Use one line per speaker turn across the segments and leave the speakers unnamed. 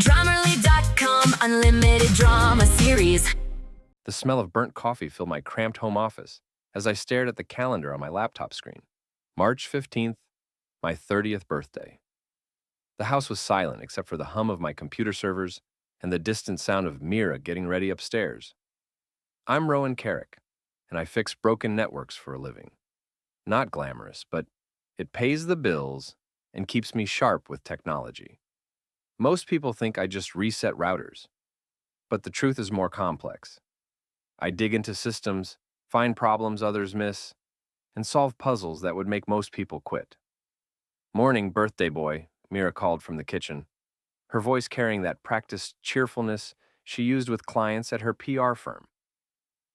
Drummerly.com Unlimited Drama Series.
The smell of burnt coffee filled my cramped home office as I stared at the calendar on my laptop screen. March 15th, my 30th birthday. The house was silent except for the hum of my computer servers and the distant sound of Mira getting ready upstairs. I'm Rowan Carrick, and I fix broken networks for a living. Not glamorous, but it pays the bills and keeps me sharp with technology. Most people think I just reset routers, but the truth is more complex. I dig into systems, find problems others miss, and solve puzzles that would make most people quit. "Morning, birthday boy," Mira called from the kitchen, her voice carrying that practiced cheerfulness she used with clients at her PR firm.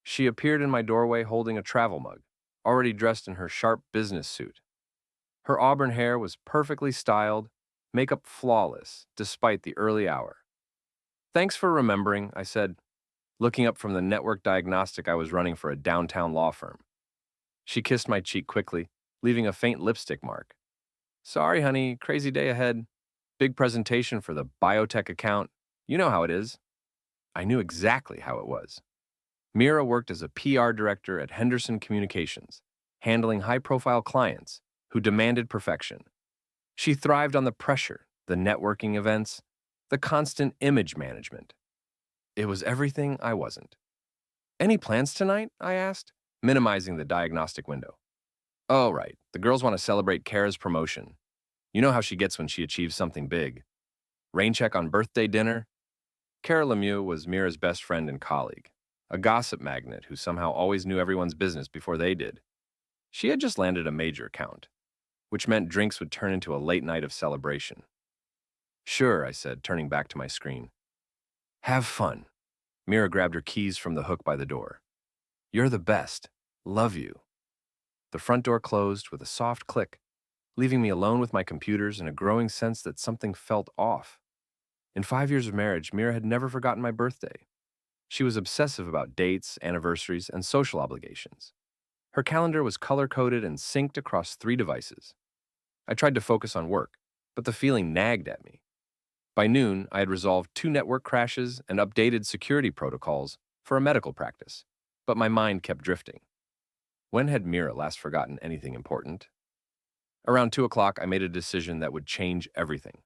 She appeared in my doorway holding a travel mug, already dressed in her sharp business suit. Her auburn hair was perfectly styled, makeup flawless, despite the early hour. "Thanks for remembering," I said, looking up from the network diagnostic I was running for a downtown law firm. She kissed my cheek quickly, leaving a faint lipstick mark. "Sorry, honey, crazy day ahead. Big presentation for the biotech account. You know how it is." I knew exactly how it was. Mira worked as a PR director at Henderson Communications, handling high-profile clients who demanded perfection. She thrived on the pressure, the networking events, the constant image management. It was everything I wasn't. "Any plans tonight?" I asked, minimizing the diagnostic window. "Oh, right. The girls want to celebrate Kara's promotion. You know how she gets when she achieves something big. Rain check on birthday dinner." Kara Lemieux was Mira's best friend and colleague, a gossip magnet who somehow always knew everyone's business before they did. She had just landed a major account, which meant drinks would turn into a late night of celebration. "Sure," I said, turning back to my screen. "Have fun." Mira grabbed her keys from the hook by the door. "You're the best. Love you." The front door closed with a soft click, leaving me alone with my computers and a growing sense that something felt off. In 5 years of marriage, Mira had never forgotten my birthday. She was obsessive about dates, anniversaries, and social obligations. Her calendar was color-coded and synced across 3 devices. I tried to focus on work, but the feeling nagged at me. By noon, I had resolved 2 network crashes and updated security protocols for a medical practice, but my mind kept drifting. When had Mira last forgotten anything important? Around 2 o'clock, I made a decision that would change everything.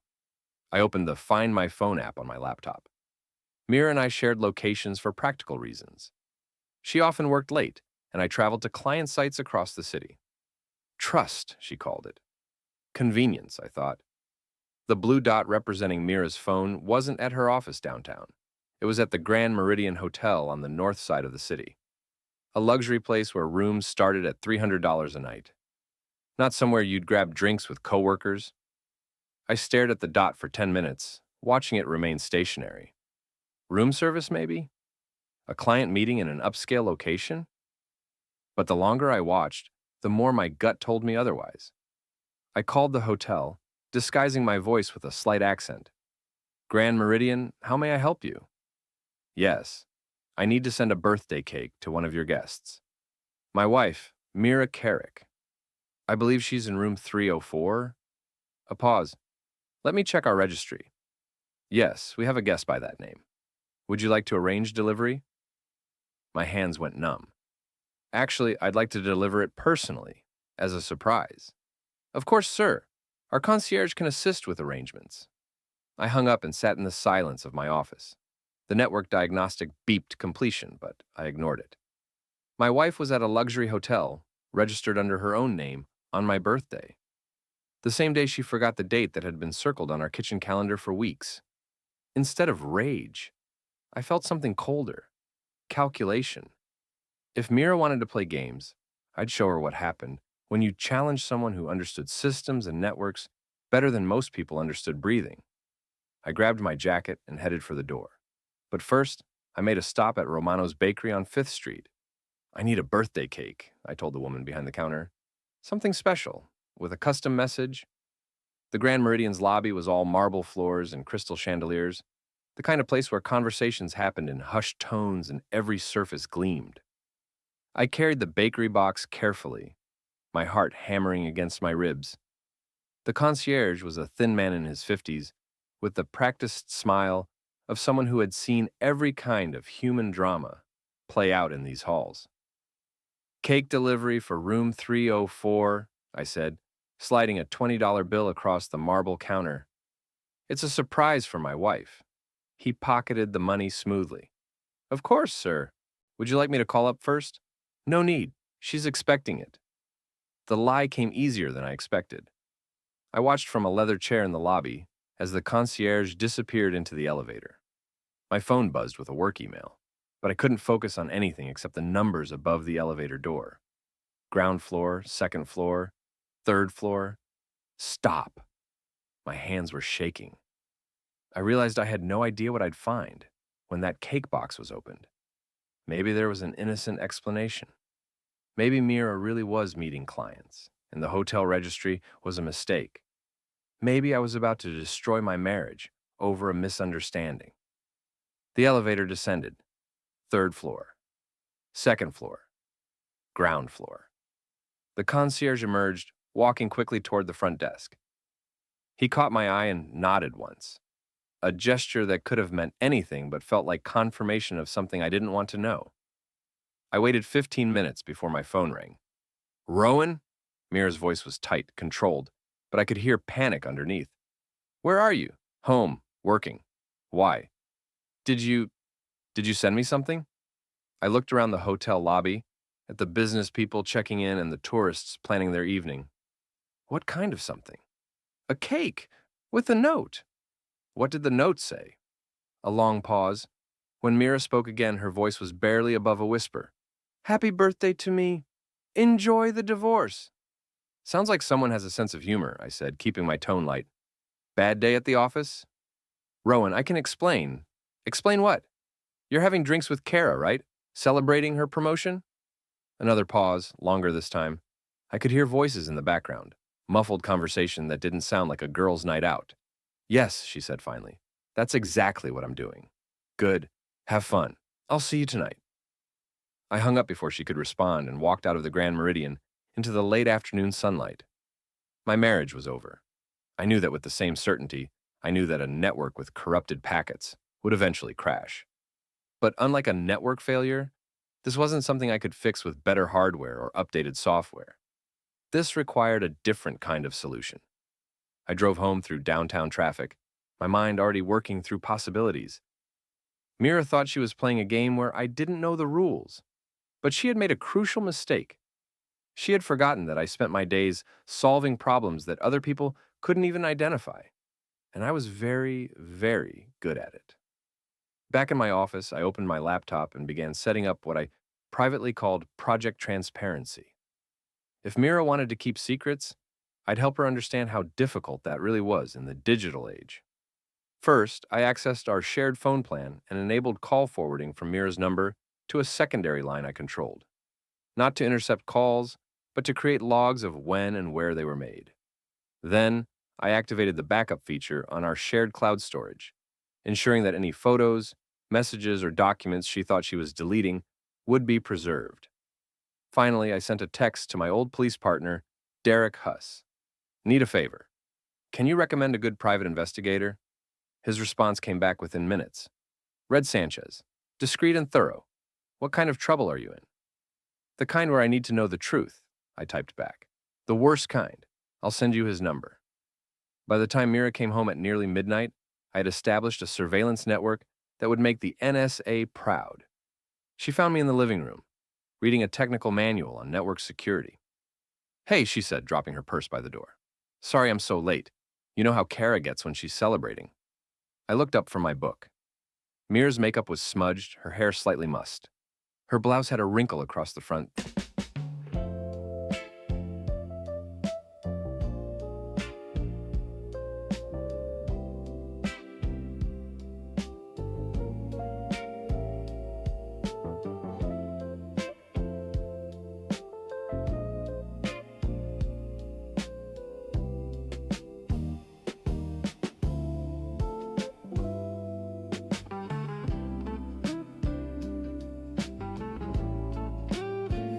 I opened the Find My Phone app on my laptop. Mira and I shared locations for practical reasons. She often worked late, and I traveled to client sites across the city. Trust, she called it. Convenience, I thought. The blue dot representing Mira's phone wasn't at her office downtown. It was at the Grand Meridian Hotel on the north side of the city, a luxury place where rooms started at $300 a night. Not somewhere you'd grab drinks with coworkers. I stared at the dot for 10 minutes, watching it remain stationary. Room service, maybe? A client meeting in an upscale location? But the longer I watched, the more my gut told me otherwise. I called the hotel, disguising my voice with a slight accent. "Grand Meridian, how may I help you?" "Yes, I need to send a birthday cake to one of your guests. My wife, Mira Carrick. I believe she's in room 304. A pause. "Let me check our registry. Yes, we have a guest by that name. Would you like to arrange delivery?" My hands went numb. "Actually, I'd like to deliver it personally, as a surprise." "Of course, sir. Our concierge can assist with arrangements." I hung up and sat in the silence of my office. The network diagnostic beeped completion, but I ignored it. My wife was at a luxury hotel, registered under her own name, on my birthday. The same day she forgot the date that had been circled on our kitchen calendar for weeks. Instead of rage, I felt something colder. Calculation. If Mira wanted to play games, I'd show her what happened when you challenged someone who understood systems and networks better than most people understood breathing. I grabbed my jacket and headed for the door. But first, I made a stop at Romano's Bakery on 5th Street. "I need a birthday cake," I told the woman behind the counter. "Something special, with a custom message." The Grand Meridian's lobby was all marble floors and crystal chandeliers, the kind of place where conversations happened in hushed tones and every surface gleamed. I carried the bakery box carefully, my heart hammering against my ribs. The concierge was a thin man in his 50s, with the practiced smile of someone who had seen every kind of human drama play out in these halls. Cake delivery for room 304, I said, sliding a $20 bill across the marble counter. It's a surprise for my wife. He pocketed the money smoothly. Of course, sir. Would you like me to call up first? No need. She's expecting it. The lie came easier than I expected. I watched from a leather chair in the lobby as the concierge disappeared into the elevator. My phone buzzed with a work email, but I couldn't focus on anything except the numbers above the elevator door. Ground floor, second floor, third floor. Stop. My hands were shaking. I realized I had no idea what I'd find when that cake box was opened. Maybe there was an innocent explanation. Maybe Mira really was meeting clients, and the hotel registry was a mistake. Maybe I was about to destroy my marriage over a misunderstanding. The elevator descended. Third floor. Second floor. Ground floor. The concierge emerged, walking quickly toward the front desk. He caught my eye and nodded once, a gesture that could have meant anything but felt like confirmation of something I didn't want to know. I waited 15 minutes before my phone rang. Rowan? Mira's voice was tight, controlled, but I could hear panic underneath. Where are you? Home, working. Why? Did you send me something? I looked around the hotel lobby, at the business people checking in and the tourists planning their evening. What kind of something? A cake, with a note. What did the note say? A long pause. When Mira spoke again, her voice was barely above a whisper. Happy birthday to me. Enjoy the divorce. Sounds like someone has a sense of humor, I said, keeping my tone light. Bad day at the office? Rowan, I can explain. Explain what? You're having drinks with Kara, right? Celebrating her promotion? Another pause, longer this time. I could hear voices in the background, muffled conversation that didn't sound like a girl's night out. Yes, she said finally. That's exactly what I'm doing. Good. Have fun. I'll see you tonight. I hung up before she could respond and walked out of the Grand Meridian into the late afternoon sunlight. My marriage was over. I knew that with the same certainty, I knew that a network with corrupted packets would eventually crash. But unlike a network failure, this wasn't something I could fix with better hardware or updated software. This required a different kind of solution. I drove home through downtown traffic, my mind already working through possibilities. Mira thought she was playing a game where I didn't know the rules, but she had made a crucial mistake. She had forgotten that I spent my days solving problems that other people couldn't even identify, and I was very, very good at it. Back in my office, I opened my laptop and began setting up what I privately called Project Transparency. If Mira wanted to keep secrets, I'd help her understand how difficult that really was in the digital age. First, I accessed our shared phone plan and enabled call forwarding from Mira's number to a secondary line I controlled. Not to intercept calls, but to create logs of when and where they were made. Then, I activated the backup feature on our shared cloud storage, ensuring that any photos, messages, or documents she thought she was deleting would be preserved. Finally, I sent a text to my old police partner, Derek Huss. Need a favor. Can you recommend a good private investigator? His response came back within minutes. Red Sanchez. Discreet and thorough. What kind of trouble are you in? The kind where I need to know the truth, I typed back. The worst kind. I'll send you his number. By the time Mira came home at nearly midnight, I had established a surveillance network that would make the NSA proud. She found me in the living room, reading a technical manual on network security. Hey, she said, dropping her purse by the door. Sorry I'm so late. You know how Kara gets when she's celebrating. I looked up from my book. Mira's makeup was smudged, her hair slightly mussed. Her blouse had a wrinkle across the front.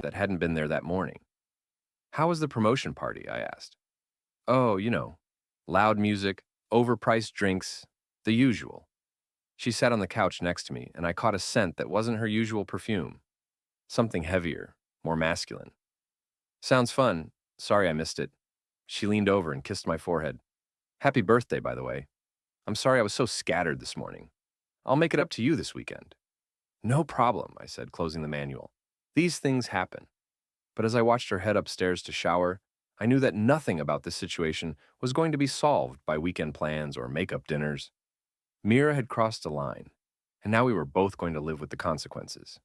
That hadn't been there that morning. How was the promotion party? I asked. Oh, loud music, overpriced drinks, The usual. She sat on the couch next to me, and I caught a scent that wasn't her usual perfume. Something heavier, more masculine. Sounds fun. Sorry I missed it. She leaned over and kissed my forehead. Happy birthday, by the way. I'm sorry I was so scattered this morning. I'll make it up to you this weekend. No problem, I said, closing the manual. These things happen. But as I watched her head upstairs to shower, I knew that nothing about this situation was going to be solved by weekend plans or makeup dinners. Mira had crossed a line, and now we were both going to live with the consequences.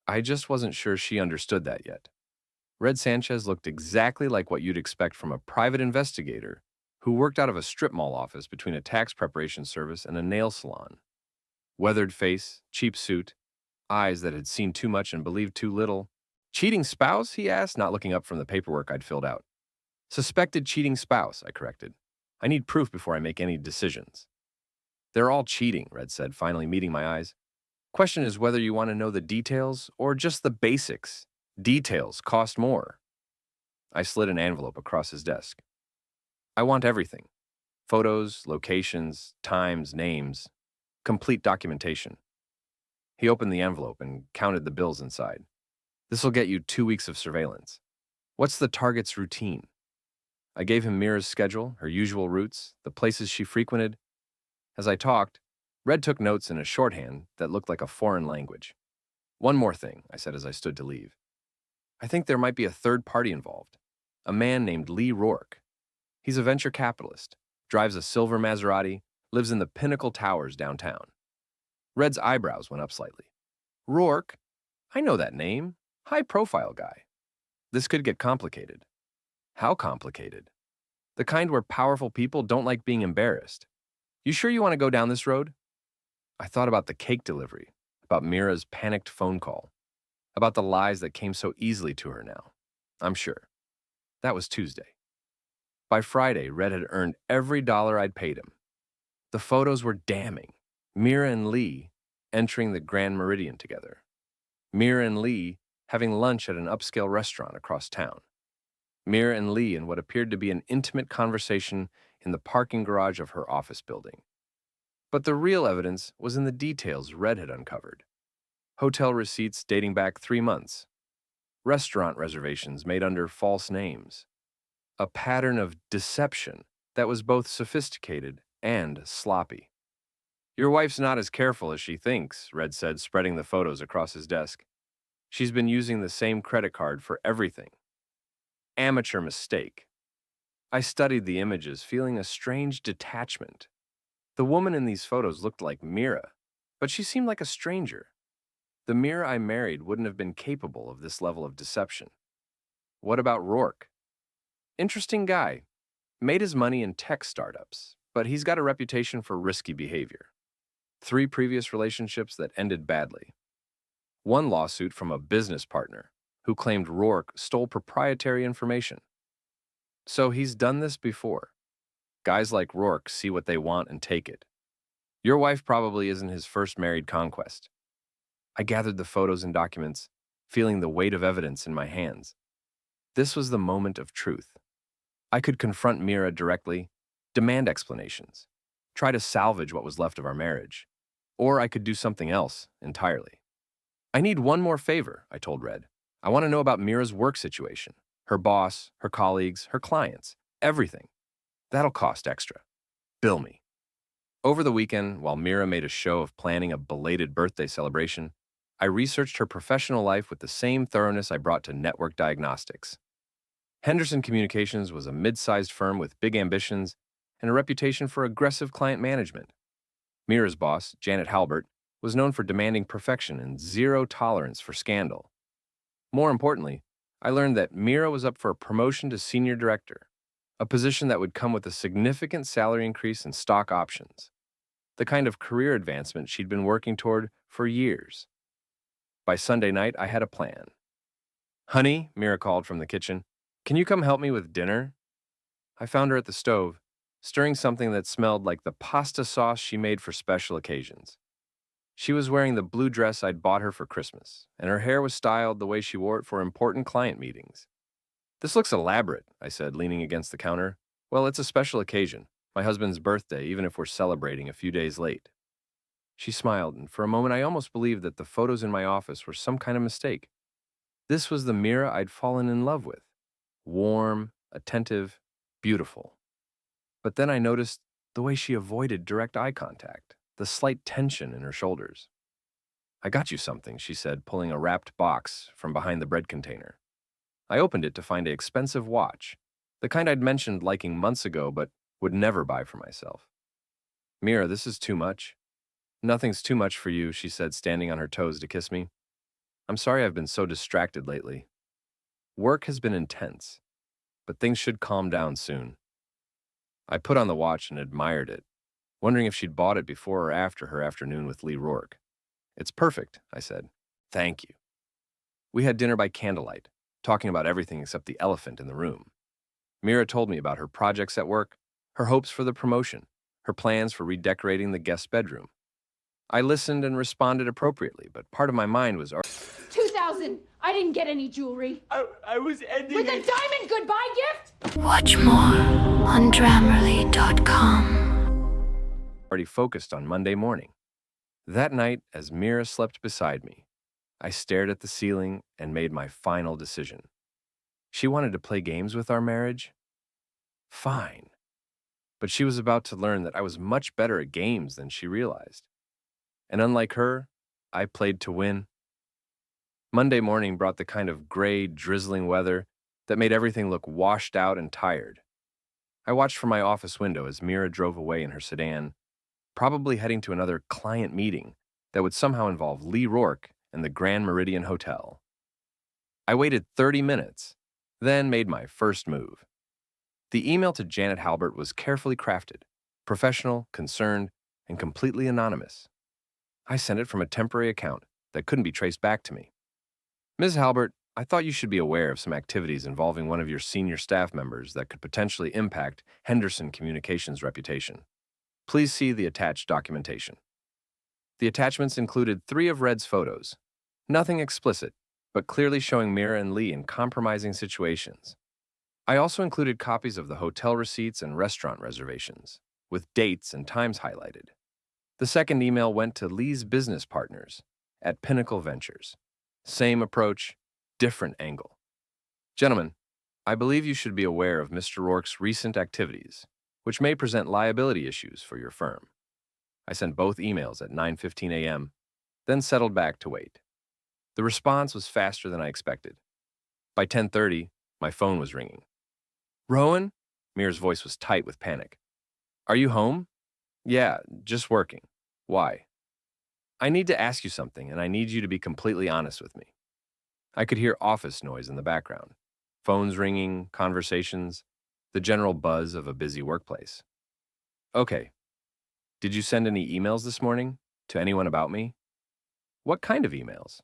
I just wasn't sure she understood that yet. Red Sanchez looked exactly like what you'd expect from a private investigator who worked out of a strip mall office between a tax preparation service and a nail salon. Weathered face, cheap suit, eyes that had seen too much and believed too little. Cheating spouse? He asked, not looking up from the paperwork I'd filled out. Suspected cheating spouse, I corrected. I need proof before I make any decisions. They're all cheating, Red said, finally meeting my eyes. Question is whether you want to know the details or just the basics. Details cost more. I slid an envelope across his desk. I want everything. Photos, locations, times, names, complete documentation. He opened the envelope and counted the bills inside. This'll get you 2 weeks of surveillance. What's the target's routine? I gave him Mira's schedule, her usual routes, the places she frequented. As I talked, Red took notes in a shorthand that looked like a foreign language. One more thing, I said as I stood to leave. I think there might be a third party involved. A man named Lee Rourke. He's a venture capitalist, drives a silver Maserati, lives in the Pinnacle Towers downtown. Red's eyebrows went up slightly. Rourke? I know that name. High-profile guy. This could get complicated. How complicated? The kind where powerful people don't like being embarrassed. You sure you want to go down this road? I thought about the cake delivery, about Mira's panicked phone call, about the lies that came so easily to her now. I'm sure. That was Tuesday. By Friday, Red had earned every dollar I'd paid him. The photos were damning. Mira and Lee entering the Grand Meridian together. Mira and Lee having lunch at an upscale restaurant across town. Mira and Lee in what appeared to be an intimate conversation in the parking garage of her office building. But the real evidence was in the details Red had uncovered. Hotel receipts dating back 3 months. Restaurant reservations made under false names. A pattern of deception that was both sophisticated and sloppy. Your wife's not as careful as she thinks, Red said, spreading the photos across his desk. She's been using the same credit card for everything. Amateur mistake. I studied the images, feeling a strange detachment. The woman in these photos looked like Mira, but she seemed like a stranger. The Mira I married wouldn't have been capable of this level of deception. What about Rourke? Interesting guy. Made his money in tech startups, but he's got a reputation for risky behavior. 3 previous relationships that ended badly. 1 lawsuit from a business partner who claimed Rourke stole proprietary information. So he's done this before. Guys like Rourke see what they want and take it. Your wife probably isn't his first married conquest. I gathered the photos and documents, feeling the weight of evidence in my hands. This was the moment of truth. I could confront Mira directly, demand explanations, try to salvage what was left of our marriage. Or I could do something else entirely. I need one more favor, I told Red. I want to know about Mira's work situation, her boss, her colleagues, her clients, everything. That'll cost extra. Bill me. Over the weekend, while Mira made a show of planning a belated birthday celebration, I researched her professional life with the same thoroughness I brought to network diagnostics. Henderson Communications was a mid-sized firm with big ambitions and a reputation for aggressive client management. Mira's boss, Janet Halbert, was known for demanding perfection and zero tolerance for scandal. More importantly, I learned that Mira was up for a promotion to senior director, a position that would come with a significant salary increase and stock options, the kind of career advancement she'd been working toward for years. By Sunday night, I had a plan. Honey, Mira called from the kitchen, can you come help me with dinner? I found her at the stove, stirring something that smelled like the pasta sauce she made for special occasions. She was wearing the blue dress I'd bought her for Christmas, and her hair was styled the way she wore it for important client meetings. This looks elaborate, I said, leaning against the counter. Well, it's a special occasion. My husband's birthday, even if we're celebrating a few days late. She smiled, and for a moment I almost believed that the photos in my office were some kind of mistake. This was the Mira I'd fallen in love with. Warm, attentive, beautiful. But then I noticed the way she avoided direct eye contact, the slight tension in her shoulders. I got you something, she said, pulling a wrapped box from behind the bread container. I opened it to find an expensive watch, the kind I'd mentioned liking months ago but would never buy for myself. Mira, this is too much. Nothing's too much for you, she said, standing on her toes to kiss me. I'm sorry I've been so distracted lately. Work has been intense, but things should calm down soon. I put on the watch and admired it, wondering if she'd bought it before or after her afternoon with Lee Rourke. It's perfect, I said. Thank you. We had dinner by candlelight, talking about everything except the elephant in the room. Mira told me about her projects at work, her hopes for the promotion, her plans for redecorating the guest bedroom. I listened and responded appropriately, but part of my mind was
2,000. I didn't get any jewelry.
I was ending
With a
it.
diamond goodbye gift?
Watch more on Grammarly.com.
already focused on Monday morning. That night, as Mira slept beside me, I stared at the ceiling and made my final decision. She wanted to play games with our marriage? Fine. But she was about to learn that I was much better at games than she realized. And unlike her, I played to win. Monday morning brought the kind of gray, drizzling weather that made everything look washed out and tired. I watched from my office window as Mira drove away in her sedan, probably heading to another client meeting that would somehow involve Lee Rourke and the Grand Meridian Hotel. I waited 30 minutes, then made my first move. The email to Janet Halbert was carefully crafted, professional, concerned, and completely anonymous. I sent it from a temporary account that couldn't be traced back to me. Ms. Halbert, I thought you should be aware of some activities involving one of your senior staff members that could potentially impact Henderson Communications' reputation. Please see the attached documentation. The attachments included 3 of Red's photos. Nothing explicit, but clearly showing Mira and Lee in compromising situations. I also included copies of the hotel receipts and restaurant reservations, with dates and times highlighted. The second email went to Lee's business partners at Pinnacle Ventures. Same approach, different angle. Gentlemen, I believe you should be aware of Mr. Rourke's recent activities, which may present liability issues for your firm. I sent both emails at 9:15 a.m., then settled back to wait. The response was faster than I expected. By 10:30, my phone was ringing. Rowan? Mira's voice was tight with panic. Are you home? Yeah, just working. Why? I need to ask you something, and I need you to be completely honest with me. I could hear office noise in the background. Phones ringing, conversations, the general buzz of a busy workplace. Okay. Did you send any emails this morning to anyone about me? What kind of emails?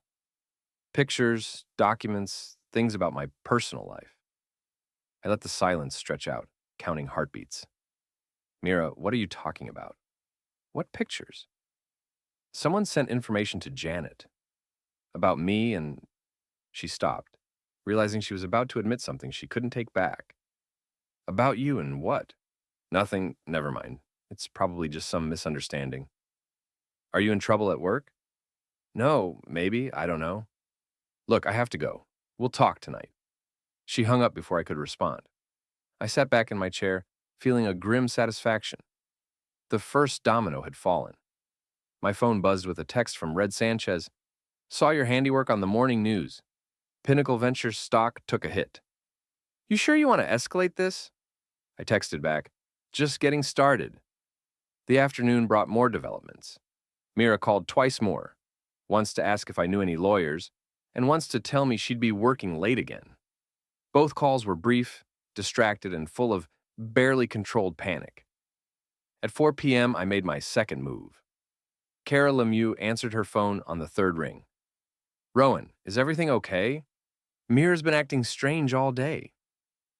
Pictures, documents, things about my personal life. I let the silence stretch out, counting heartbeats. Mira, what are you talking about? What pictures? Someone sent information to Janet about me and she stopped, realizing she was about to admit something she couldn't take back. About you and what? Nothing, never mind. It's probably just some misunderstanding. Are you in trouble at work? No, maybe, I don't know. Look, I have to go. We'll talk tonight. She hung up before I could respond. I sat back in my chair, feeling a grim satisfaction. The first domino had fallen. My phone buzzed with a text from Red Sanchez. Saw your handiwork on the morning news. Pinnacle Ventures stock took a hit. You sure you want to escalate this? I texted back. Just getting started. The afternoon brought more developments. Mira called twice more, once to ask if I knew any lawyers, and once to tell me she'd be working late again. Both calls were brief, distracted, and full of barely controlled panic. At 4 p.m., I made my second move. Kara Lemieux answered her phone on the third ring. Rowan, is everything okay? Mira's been acting strange all day.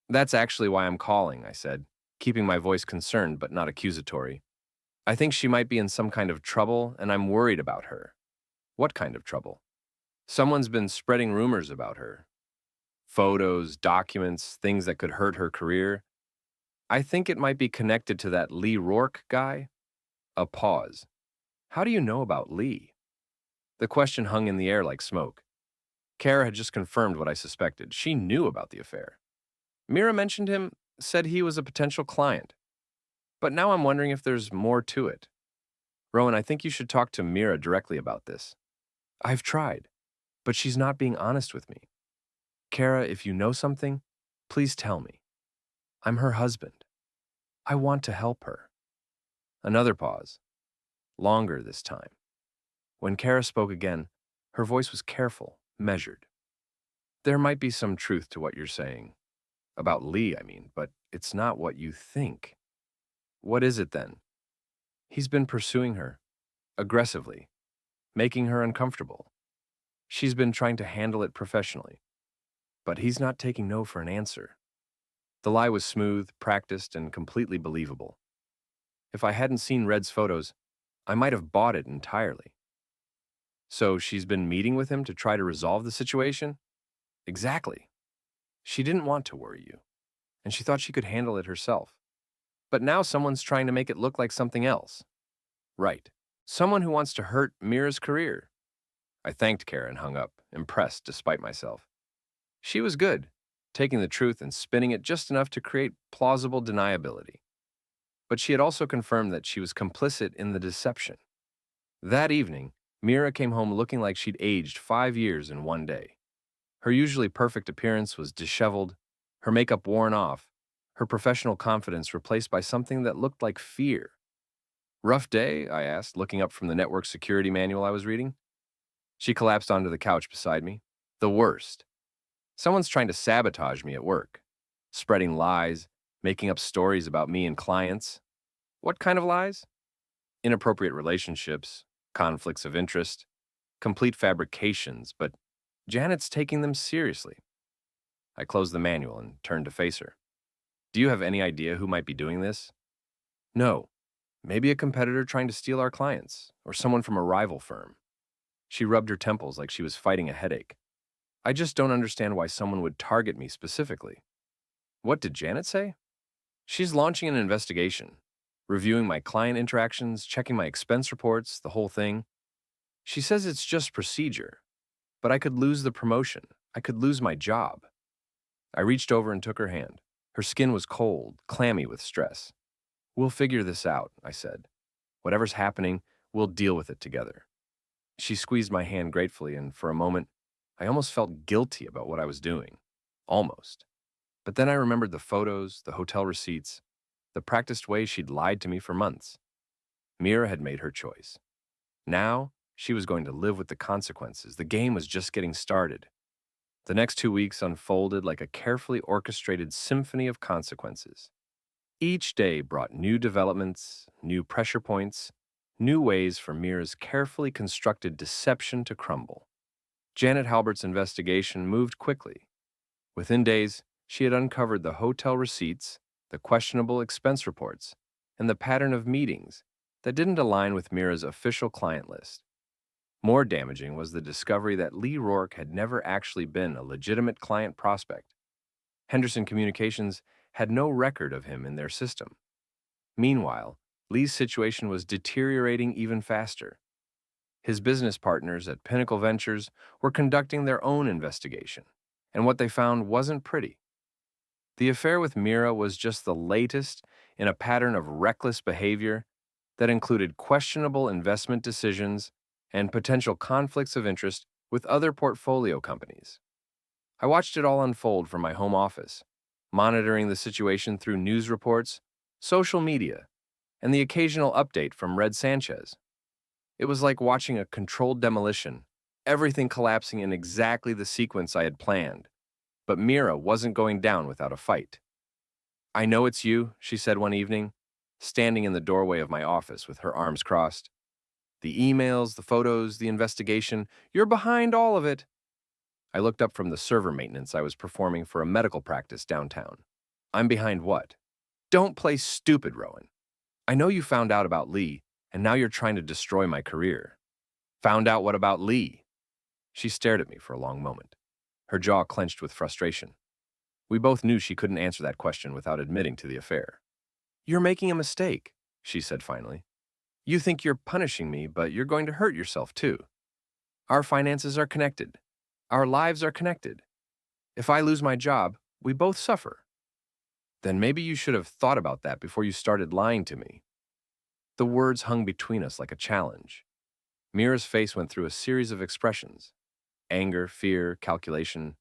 That's actually why I'm calling, I said, keeping my voice concerned but not accusatory. I think she might be in some kind of trouble, and I'm worried about her. What kind of trouble? Someone's been spreading rumors about her. Photos, documents, things that could hurt her career. I think it might be connected to that Lee Rourke guy. A pause. How do you know about Lee? The question hung in the air like smoke. Kara had just confirmed what I suspected. She knew about the affair. Mira mentioned him, said he was a potential client. But now I'm wondering if there's more to it. Rowan, I think you should talk to Mira directly about this. I've tried, but she's not being honest with me. Kara, if you know something, please tell me. I'm her husband. I want to help her. Another pause. Longer this time. When Kara spoke again, her voice was careful, measured. There might be some truth to what you're saying. About Lee, I mean, but it's not what you think. What is it then? He's been pursuing her, aggressively, making her uncomfortable. She's been trying to handle it professionally, but he's not taking no for an answer. The lie was smooth, practiced, and completely believable. If I hadn't seen Red's photos, I might have bought it entirely. So she's been meeting with him to try to resolve the situation? Exactly. She didn't want to worry you, and she thought she could handle it herself. But now someone's trying to make it look like something else. Right. Someone who wants to hurt Mira's career. I thanked Kara and hung up, impressed despite myself. She was good, taking the truth and spinning it just enough to create plausible deniability. But she had also confirmed that she was complicit in the deception. That evening, Mira came home looking like she'd aged 5 years in one day. Her usually perfect appearance was disheveled, her makeup worn off, her professional confidence replaced by something that looked like fear. Rough day? I asked, looking up from the network security manual I was reading. She collapsed onto the couch beside me. The worst. Someone's trying to sabotage me at work, spreading lies, making up stories about me and clients. What kind of lies? Inappropriate relationships, conflicts of interest, complete fabrications, but Janet's taking them seriously. I closed the manual and turned to face her. Do you have any idea who might be doing this? No. Maybe a competitor trying to steal our clients, or someone from a rival firm. She rubbed her temples like she was fighting a headache. I just don't understand why someone would target me specifically. What did Janet say? She's launching an investigation, reviewing my client interactions, checking my expense reports, the whole thing. She says it's just procedure, but I could lose the promotion. I could lose my job. I reached over and took her hand. Her skin was cold, clammy with stress. We'll figure this out, I said. Whatever's happening, we'll deal with it together. She squeezed my hand gratefully, and for a moment, I almost felt guilty about what I was doing. Almost. But then I remembered the photos, the hotel receipts, the practiced way she'd lied to me for months. Mira had made her choice. Now, she was going to live with the consequences. The game was just getting started. The next 2 weeks unfolded like a carefully orchestrated symphony of consequences. Each day brought new developments, new pressure points, new ways for Mira's carefully constructed deception to crumble. Janet Halbert's investigation moved quickly. Within days, she had uncovered the hotel receipts, the questionable expense reports, and the pattern of meetings that didn't align with Mira's official client list. More damaging was the discovery that Lee Rourke had never actually been a legitimate client prospect. Henderson Communications had no record of him in their system. Meanwhile, Lee's situation was deteriorating even faster. His business partners at Pinnacle Ventures were conducting their own investigation, and what they found wasn't pretty. The affair with Mira was just the latest in a pattern of reckless behavior that included questionable investment decisions and potential conflicts of interest with other portfolio companies. I watched it all unfold from my home office, monitoring the situation through news reports, social media, and the occasional update from Red Sanchez. It was like watching a controlled demolition, everything collapsing in exactly the sequence I had planned. But Mira wasn't going down without a fight. I know it's you, she said one evening, standing in the doorway of my office with her arms crossed. The emails, the photos, the investigation, you're behind all of it. I looked up from the server maintenance I was performing for a medical practice downtown. I'm behind what? Don't play stupid, Rowan. I know you found out about Lee, and now you're trying to destroy my career. Found out what about Lee? She stared at me for a long moment, her jaw clenched with frustration. We both knew she couldn't answer that question without admitting to the affair. "You're making a mistake," she said finally. "You think you're punishing me, but you're going to hurt yourself too. Our finances are connected. Our lives are connected. If I lose my job, we both suffer." "Then maybe you should have thought about that before you started lying to me." The words hung between us like a challenge. Mira's face went through a series of expressions: anger, fear, calculation,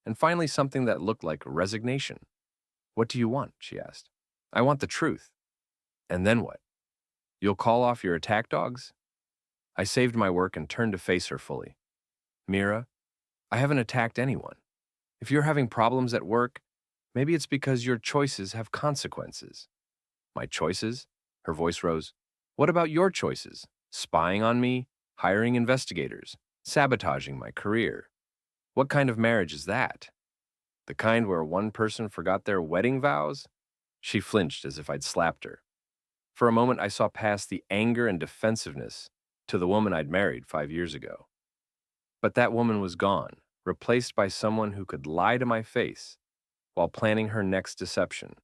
and finally something that looked like resignation. "What do you want?" she asked. "I want the truth." "And then what? You'll call off your attack dogs?" I saved my work and turned to face her fully. "Mira, I haven't attacked anyone. If you're having problems at work, maybe it's because your choices have consequences." "My choices?" Her voice rose. "What about your choices? Spying on me, hiring investigators, sabotaging my career. What kind of marriage is that? The kind where one person forgot their wedding vows?" She flinched as if I'd slapped her. For a moment, I saw past the anger and defensiveness to the woman I'd married 5 years ago. But that woman was gone, replaced by someone who could lie to my face while planning her next deception.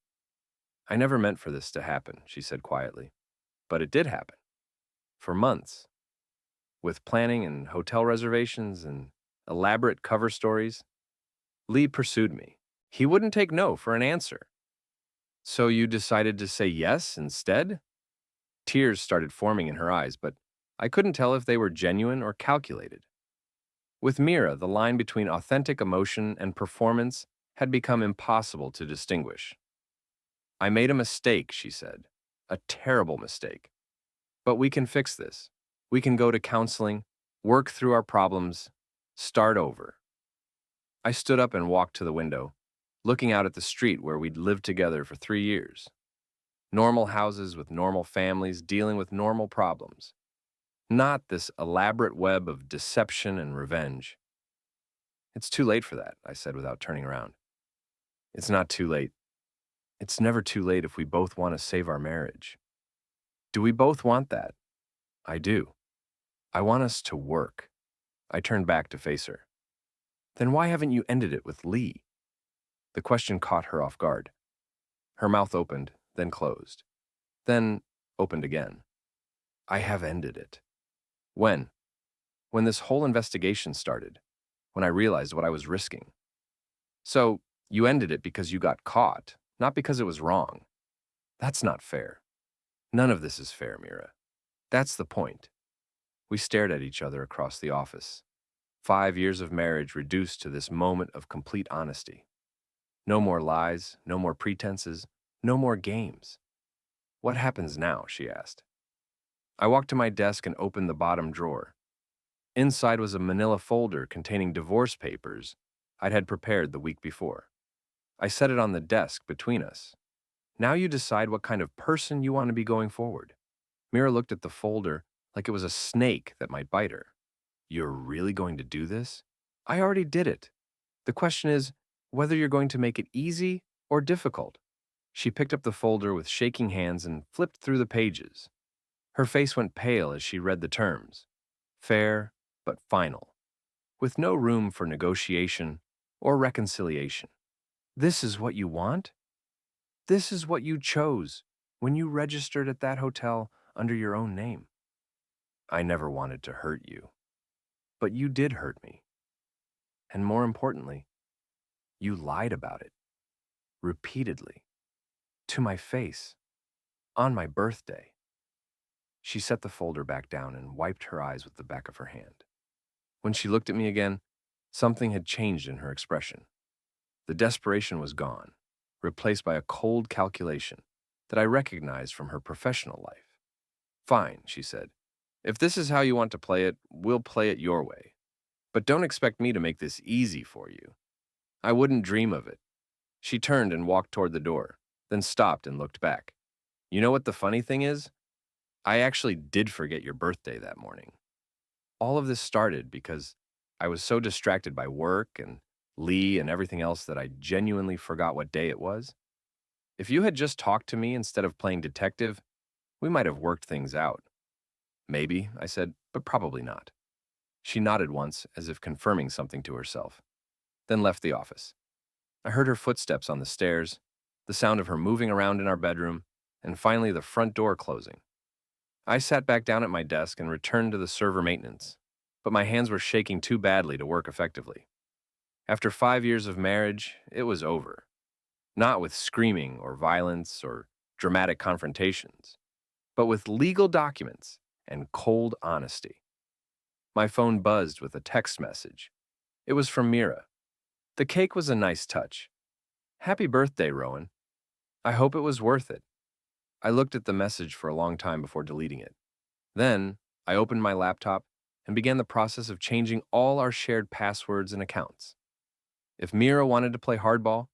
"I never meant for this to happen," she said quietly. "But it did happen. For months. With planning and hotel reservations and elaborate cover stories. Lee pursued me. He wouldn't take no for an answer. So you decided to say yes instead?" Tears started forming in her eyes, but I couldn't tell if they were genuine or calculated. With Mira, the line between authentic emotion and performance had become impossible to distinguish. "I made a mistake," she said. "A terrible mistake. But we can fix this. We can go to counseling, work through our problems, start over." I stood up and walked to the window, looking out at the street where we'd lived together for 3 years. Normal houses with normal families dealing with normal problems. Not this elaborate web of deception and revenge. "It's too late for that," I said without turning around. "It's not too late. It's never too late if we both want to save our marriage." "Do we both want that?" "I do. I want us to work." I turned back to face her. "Then why haven't you ended it with Lee?" The question caught her off guard. Her mouth opened, then closed, then opened again. "I have ended it." "When?" "When this whole investigation started. When I realized what I was risking." "So, you ended it because you got caught, not because it was wrong." "That's not fair." "None of this is fair, Mira. That's the point." We stared at each other across the office. 5 years of marriage reduced to this moment of complete honesty. No more lies, no more pretenses, no more games. "What happens now?" she asked. I walked to my desk and opened the bottom drawer. Inside was a manila folder containing divorce papers I'd had prepared the week before. I set it on the desk between us. "Now you decide what kind of person you want to be going forward." Mira looked at the folder like it was a snake that might bite her. "You're really going to do this?" "I already did it. The question is whether you're going to make it easy or difficult." She picked up the folder with shaking hands and flipped through the pages. Her face went pale as she read the terms. Fair, but final. With no room for negotiation or reconciliation. "This is what you want? This is what you chose when you registered at that hotel under your own name?" "I never wanted to hurt you. But you did hurt me. And more importantly, you lied about it. Repeatedly. To my face. On my birthday." She set the folder back down and wiped her eyes with the back of her hand. When she looked at me again, something had changed in her expression. The desperation was gone, replaced by a cold calculation that I recognized from her professional life. "Fine," she said. "If this is how you want to play it, we'll play it your way. But don't expect me to make this easy for you. I wouldn't dream of it." She turned and walked toward the door, then stopped and looked back. "You know what the funny thing is? I actually did forget your birthday that morning." All of this started because I was so distracted by work and Lee and everything else that I genuinely forgot what day it was. If you had just talked to me instead of playing detective, we might have worked things out. "Maybe," I said, "but probably not." She nodded once, as if confirming something to herself, then left the office. I heard her footsteps on the stairs, the sound of her moving around in our bedroom, and finally the front door closing. I sat back down at my desk and returned to the server maintenance, but my hands were shaking too badly to work effectively. After 5 years of marriage, it was over. Not with screaming or violence or dramatic confrontations, but with legal documents and cold honesty. My phone buzzed with a text message. It was from Mira. The cake was a nice touch. Happy birthday, Rowan. I hope it was worth it. I looked at the message for a long time before deleting it. Then, I opened my laptop and began the process of changing all our shared passwords and accounts. If Mira wanted to play hardball,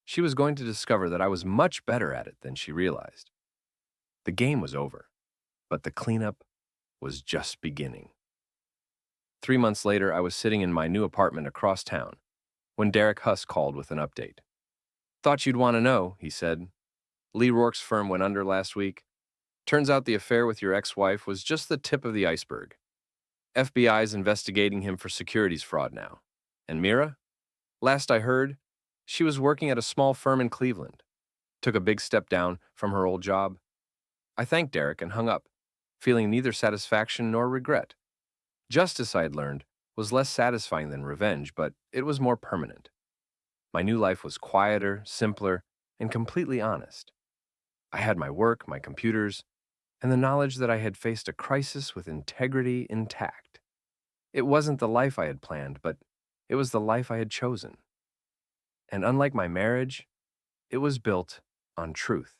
she was going to discover that I was much better at it than she realized. The game was over, but the cleanup was just beginning. 3 months later, I was sitting in my new apartment across town when Derek Huss called with an update. Thought you'd want to know, he said. Lee Rourke's firm went under last week. Turns out the affair with your ex-wife was just the tip of the iceberg. FBI's investigating him for securities fraud now. And Mira? Last I heard, she was working at a small firm in Cleveland. Took a big step down from her old job. I thanked Derek and hung up, feeling neither satisfaction nor regret. Justice, I'd learned, was less satisfying than revenge, but it was more permanent. My new life was quieter, simpler, and completely honest. I had my work, my computers, and the knowledge that I had faced a crisis with integrity intact. It wasn't the life I had planned, but it was the life I had chosen. And unlike my marriage, it was built on truth.